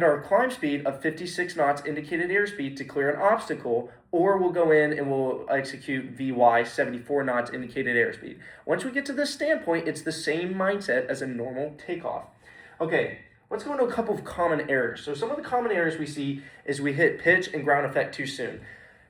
our climb speed of 56 knots indicated airspeed to clear an obstacle, or we'll go in and we'll execute VY 74 knots indicated airspeed. Once we get to this standpoint, it's the same mindset as a normal takeoff. Okay, let's go into a couple of common errors. So some of the common errors we see is we hit pitch and ground effect too soon.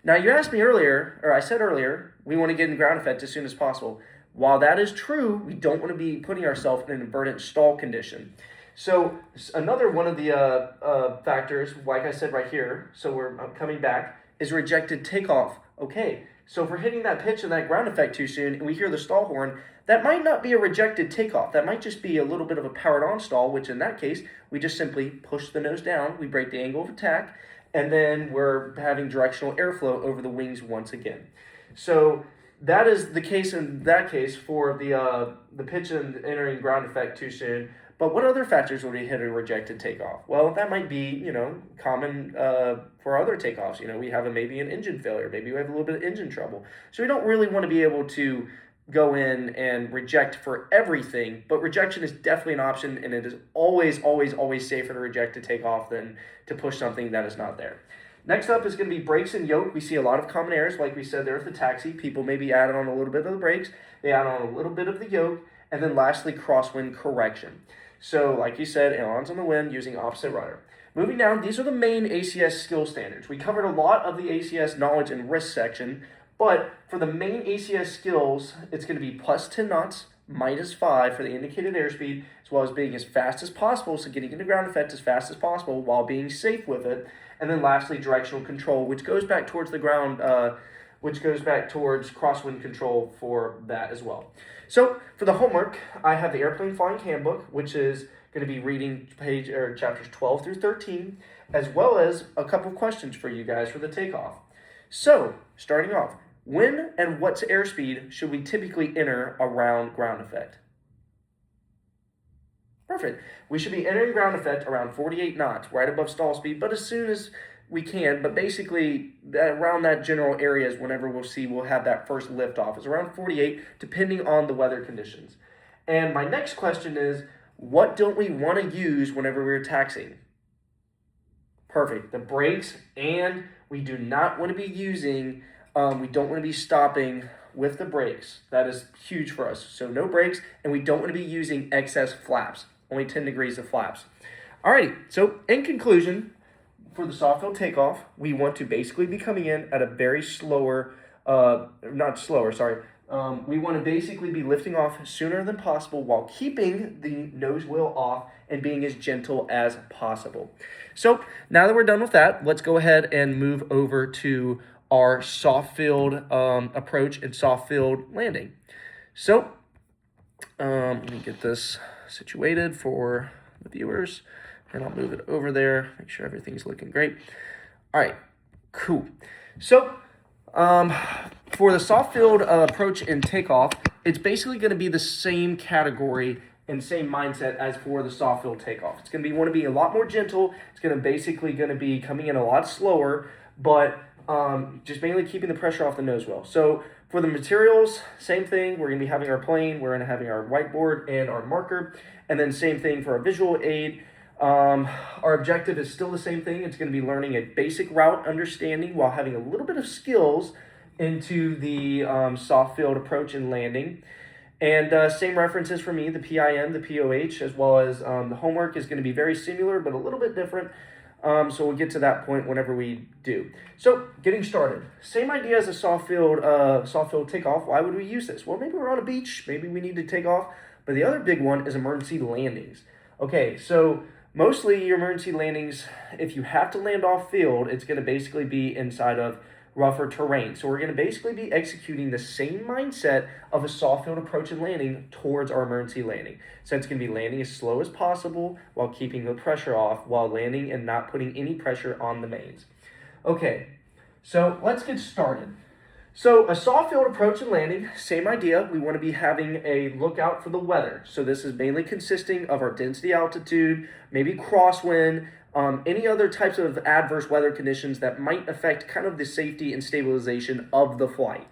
Now you asked me earlier, or I said earlier, we want to get in ground effect as soon as possible. While that is true, we don't want to be putting ourselves in an inverted stall condition. So another one of the factors, like I said right here, so we're coming back, is rejected takeoff. Okay, so if we're hitting that pitch and that ground effect too soon and we hear the stall horn, that might not be a rejected takeoff. That might just be a little bit of a powered on stall, which in that case, we just simply push the nose down, we break the angle of attack, and then we're having directional airflow over the wings once again. So that is the case in that case for the pitch and entering ground effect too soon. But what other factors would we hit a rejected takeoff? Well, that might be, common for other takeoffs. We have maybe an engine failure. Maybe we have a little bit of engine trouble. So we don't really want to be able to go in and reject for everything, but rejection is definitely an option, and it is always, always, always safer to reject a takeoff than to push something that is not there. Next up is going to be brakes and yoke. We see a lot of common errors, like we said there with the taxi. People maybe add on a little bit of the brakes, they add on a little bit of the yoke, and then lastly, crosswind correction. So, like you said, ailerons on the wind using opposite rudder. Moving down, these are the main ACS skill standards. We covered a lot of the ACS knowledge and risk section, but for the main ACS skills, it's going to be plus 10 knots, minus 5 for the indicated airspeed, as well as being as fast as possible, so getting into ground effect as fast as possible while being safe with it. And then lastly, directional control, which goes back towards the ground, which goes back towards crosswind control for that as well. So for the homework, I have the Airplane Flying Handbook, which is going to be reading chapters 12 through 13, as well as a couple questions for you guys for the takeoff. So starting off, when and what's airspeed should we typically enter around ground effect? Perfect. We should be entering ground effect around 48 knots, right above stall speed, but as soon as we can. But basically, around that general area is whenever we'll have that first liftoff. It's around 48, depending on the weather conditions. And my next question is, what don't we want to use whenever we're taxiing? Perfect. The brakes, and we do not want to be using, we don't want to be stopping with the brakes. That is huge for us. So no brakes, and we don't want to be using excess flaps. Only 10 degrees of flaps. Alrighty, so in conclusion, for the soft field takeoff, we want to basically be coming in at a very slower, we want to basically be lifting off sooner than possible while keeping the nose wheel off and being as gentle as possible. So now that we're done with that, let's go ahead and move over to our soft field approach and soft field landing. So let me get this situated for the viewers, and I'll move it over there, make sure everything's looking great. All right, cool. So for the soft field approach and takeoff, it's basically going to be the same category and same mindset as for the soft field takeoff. It's going to be a lot more gentle. It's going to be coming in a lot slower, but just mainly keeping the pressure off the nose wheel. So for the materials, same thing. We're going to be having our plane. We're going to having our whiteboard and our marker. And then same thing for our visual aid. Our objective is still the same thing. It's going to be learning a basic route understanding while having a little bit of skills into the soft field approach and landing. And same references for me, the PIM, the POH, as well as the homework is going to be very similar, but a little bit different. So we'll get to that point whenever we do. So getting started, same idea as a soft field takeoff. Why would we use this? Well, maybe we're on a beach, maybe we need to take off. But the other big one is emergency landings. Okay, so mostly your emergency landings, if you have to land off field, it's going to basically be inside of rougher terrain. So we're going to basically be executing the same mindset of a soft field approach and landing towards our emergency landing. So it's going to be landing as slow as possible while keeping the pressure off while landing and not putting any pressure on the mains. Okay, so let's get started. So a soft field approach and landing, same idea. We want to be having a lookout for the weather. So this is mainly consisting of our density altitude, maybe crosswind, any other types of adverse weather conditions that might affect kind of the safety and stabilization of the flight.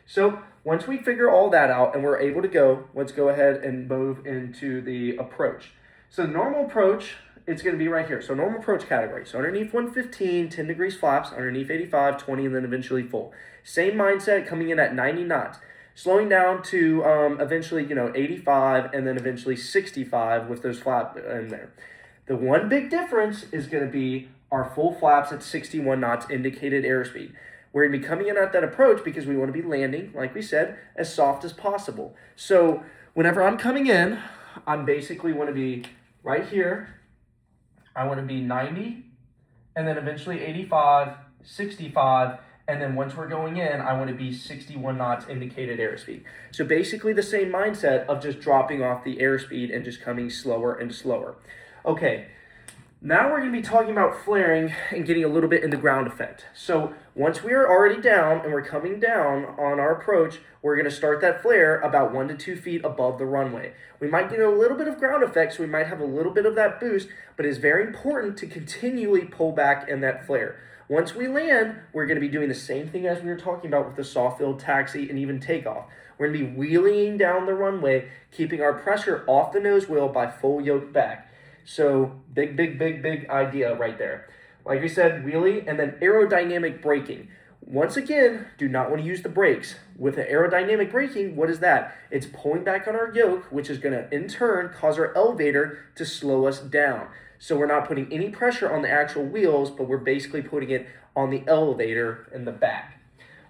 So once we figure all that out and we're able to go, let's go ahead and move into the approach. So the normal approach it's going to be right here. So normal approach category. So underneath 115, 10 degrees flaps, underneath 85, 20, and then eventually full. Same mindset coming in at 90 knots. Slowing down to eventually, 85 and then eventually 65 with those flaps in there. The one big difference is going to be our full flaps at 61 knots indicated airspeed. We're going to be coming in at that approach because we want to be landing, like we said, as soft as possible. So whenever I'm coming in, I'm basically want to be right here. I want to be 90 and then eventually 85, 65, and then once we're going in, I want to be 61 knots indicated airspeed. So basically the same mindset of just dropping off the airspeed and just coming slower and slower. Okay, now we're going to be talking about flaring and getting a little bit in the ground effect. So once we are already down and we're coming down on our approach, we're going to start that flare about 1 to 2 feet above the runway. We might get a little bit of ground effect, so we might have a little bit of that boost, but it's very important to continually pull back in that flare. Once we land, we're going to be doing the same thing as we were talking about with the soft field, taxi, and even takeoff. We're going to be wheeling down the runway, keeping our pressure off the nose wheel by full yoke back. So big idea right there. Like we said, wheelie and then aerodynamic braking. Once again, do not want to use the brakes. With the aerodynamic braking, what is that? It's pulling back on our yoke, which is going to in turn cause our elevator to slow us down. So we're not putting any pressure on the actual wheels, but we're basically putting it on the elevator in the back.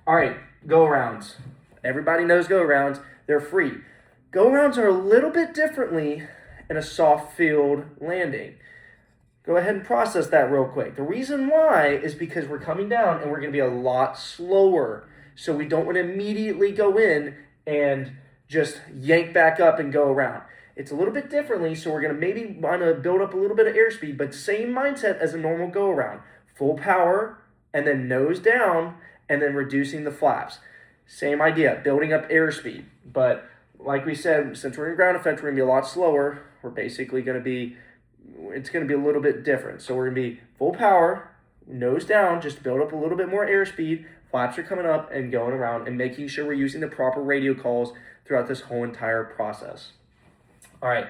All right, go-arounds. Everybody knows go-arounds. They're free. Go-arounds are a little bit differently in a soft field landing. Go ahead and process that real quick. The reason why is because we're coming down and we're going to be a lot slower. So we don't want to immediately go in and just yank back up and go around. It's a little bit differently, so we're going to maybe want to build up a little bit of airspeed, but same mindset as a normal go-around. Full power, and then nose down, and then reducing the flaps. Same idea, building up airspeed. But like we said, since we're in ground effect, we're going to be a lot slower. We're basically going to be, it's going to be a little bit different. So we're going to be full power, nose down, just to build up a little bit more airspeed. Flaps are coming up and going around and making sure we're using the proper radio calls throughout this whole entire process. All right,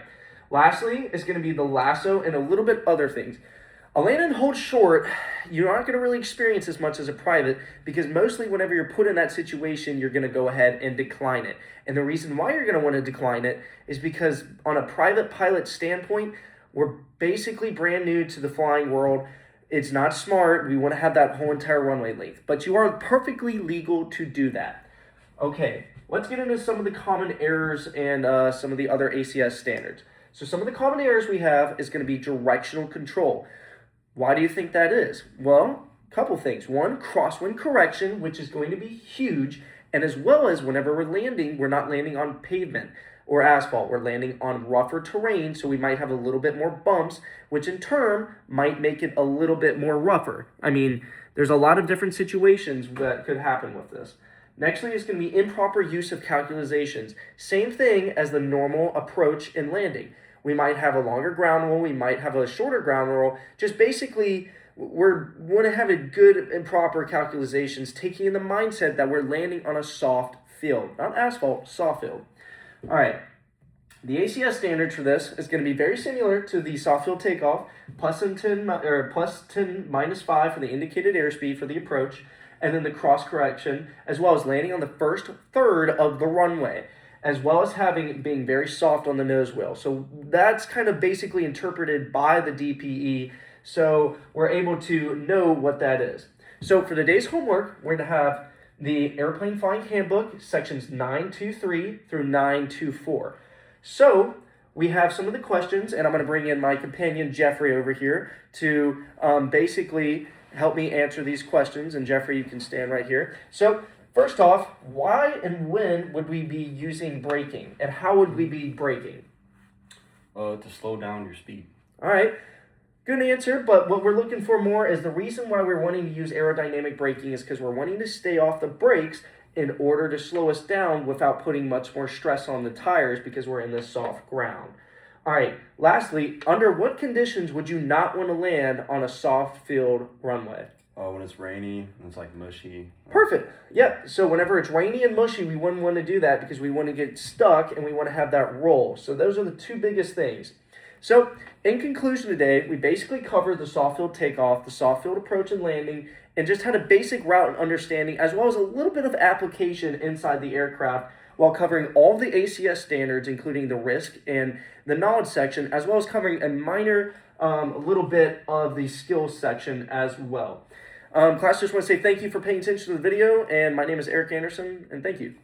lastly is going to be the lasso and a little bit other things. A land and hold short, you're not going to really experience as much as a private because mostly whenever you're put in that situation, you're going to go ahead and decline it. And the reason why you're going to want to decline it is because on a private pilot standpoint, we're basically brand new to the flying world. It's not smart. We want to have that whole entire runway length, but you are perfectly legal to do that. Okay, let's get into some of the common errors and some of the other ACS standards. So some of the common errors we have is going to be directional control. Why do you think that is? Well, a couple things. One, crosswind correction, which is going to be huge, and as well as whenever we're landing, we're not landing on pavement or asphalt. We're landing on rougher terrain, so we might have a little bit more bumps, which in turn might make it a little bit more rougher. I mean, there's a lot of different situations that could happen with this. Nextly is going to be improper use of calculations. Same thing as the normal approach in landing. We might have a longer ground roll, we might have a shorter ground roll. Just basically, we want to have a good and proper calculations, taking in the mindset that we're landing on a soft field, not asphalt, soft field. All right, the ACS standards for this is going to be very similar to the soft field takeoff, plus 10 minus 5 for the indicated airspeed for the approach, and then the cross correction, as well as landing on the first third of the runway, as well as being very soft on the nose wheel. So that's kind of basically interpreted by the DPE, so we're able to know what that is. So for today's homework, we're going to have the Airplane Flying Handbook, sections 923 through 924. So we have some of the questions, and I'm going to bring in my companion Jeffrey over here to basically help me answer these questions. And Jeffrey, you can stand right here. So first off, why and when would we be using braking, and how would we be braking? To slow down your speed. All right, good answer, but what we're looking for more is the reason why we're wanting to use aerodynamic braking is because we're wanting to stay off the brakes in order to slow us down without putting much more stress on the tires because we're in this soft ground. All right, lastly, under what conditions would you not want to land on a soft field runway? When it's rainy and it's like mushy. Perfect. Yep. So whenever it's rainy and mushy, we wouldn't want to do that because we want to get stuck and we want to have that roll. So those are the two biggest things. So, in conclusion today, we basically covered the soft field takeoff, the soft field approach and landing, and just had a basic route and understanding, as well as a little bit of application inside the aircraft, while covering all the ACS standards, including the risk and the knowledge section, as well as covering a minor little bit of the skills section as well. Class, just want to say thank you for paying attention to the video, and my name is Eric Anderson, and thank you.